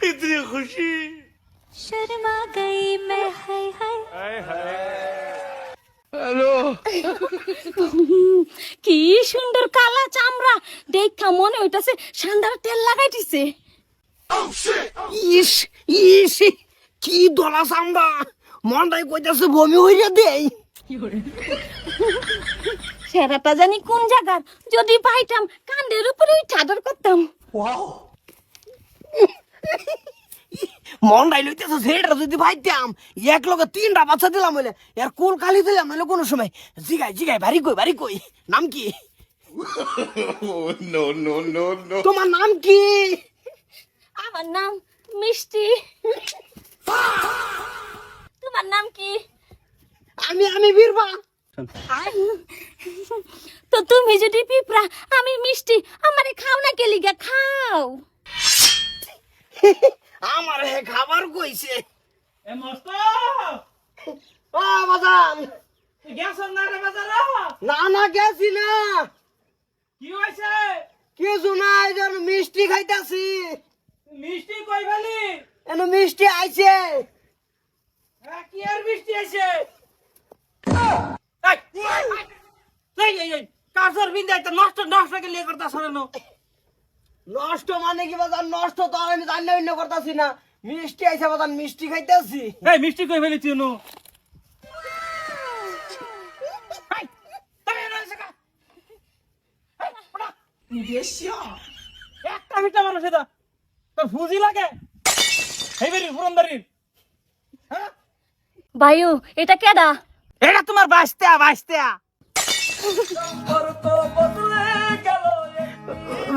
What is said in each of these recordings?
इतनी खुशी शर्मा गई मैं हाय हाय हेलो কি সুন্দর কালা চামড়া দেখা মনে হইতাছে সান্দার তেল লাগাইতিছে। ইস ইস কি দলা চামড়া মনটাই কইতাছে বমি হইয়া দেই। সেরাটা জানি কোন জায়গার, যদি পাইতাম কান্দের উপরে ওই চাদর করতাম। মনটাই লইতেছে সেটা যদি পাইতাম এক লগে 3টা বাচ্চা দিলাম হইলে এর কোল কালি দিলাম নইলে কোনো সময় জিগাই জিগাই বাড়ি কই নাম কি? नो नो नो नो তোমার নাম কি? আমার নাম মিষ্টি। তোমার নাম কি? আমি বীরবা। তো তুমি যদি পিঁপড়া আমি মিষ্টি, আমারে খাও না কেলিগা খাও। আমার হে খাবার কইছে। এ মস্ত ও বাজান গ্যাস না রে বাজার না গেছি না কি হইছে? কিছু না যেন মিষ্টি খাইতাছি। মিষ্টি কই গেলি? এন মিষ্টি আইছে। কি আর মিষ্টি আছে? এই কাজর বিন্দাই তো নষ্ট নষ্ট কে লিয়ে করতা শোনো। নষ্ট মানে কি বাজান? নষ্ট তো আমি জানি না করতাছি না। মিষ্টি আইছে বাজান, মিষ্টি খাইতাছি। এই মিষ্টি কই ফেলি তুই নো? একটা মিষ্টি মানুষ এটা তোর ফুজি লাগে এই বেরি পুরন্দরি। হ্যাঁ বায়ু এটা কেডা? এটা তোমার বাঁচতে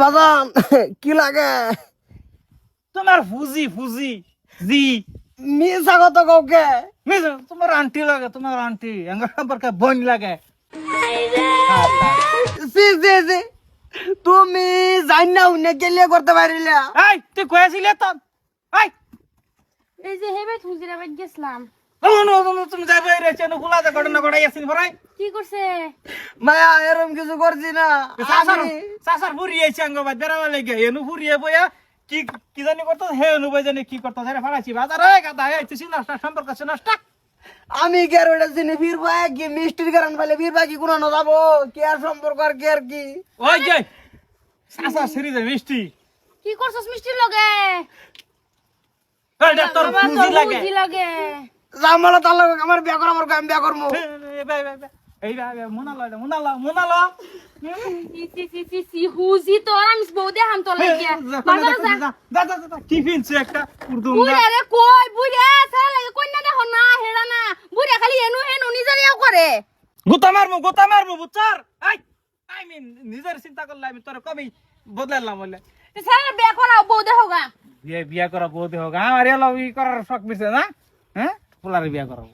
বাজান কি লাগে? তোমার ফুজি জি মিশা কত কাউকে মিজো তোমার আন্টি লাগে, তোমার আন্টি এঙ্গ সম্পর্কে বোন লাগে। সি সি সি তুমি জানি না উনি গেলে করতে পারিলা। এই তুই কইছিলি তো এই এই যে হেবে হুজিরা বাইক গেছলাম। তুমি যাবে রে চেন ফুলা দে ঘটনা ঘটাই আসিন ভরাই কি করছে? মায়া এরম কিছু করছি না। সাসার ফুরিয়ে আইছে আঙ্গ বাদ বেড়া লাগে এনু ফুরিয়ে বইয়া কি কি জানি করতো হে অনু বই জানি কি করতো রে ফাড়াইছি বাজার এই গাদা এই তুই নষ্ট সম্পর্ক আছে নষ্ট। আমি কে আর ওটা চিনি বীরবা কি মিষ্টির কারণ বলে বীরবা কি কোনো না যাবো কি আর সম্পর্ক আর কি আর কি? ওই যে সাসা সিরি দে মিষ্টি কি করছস মিষ্টির লগে? এই ডাক্তার ফুজি লাগে বুঝি লাগে। জামালা তালা আমার বিয়া করা আমার আমি বিয়া করবো। এই মুনালা সি হুজি তো আমি বউ দেখাম তো লাগিয়া বাজারে যা। কি ফিনছে একটা উর্দু বুড়া রে কই বুড়া সারা লাগে কই না দেখো না হেরা না বুড়া খালি এনু নিজেরিয়াও করে। গোতা মারমু বুচার এই আই মিন নিজের চিন্তা করলে আমি তোর কবি বদলালাম বলে সারা বিয়া করাও বউ দেখোগা। বিয়া করা বউ দেহ আমার এলো ই করার শখ মিছে না হ্যাঁ পোলারে বিয়া করাবো।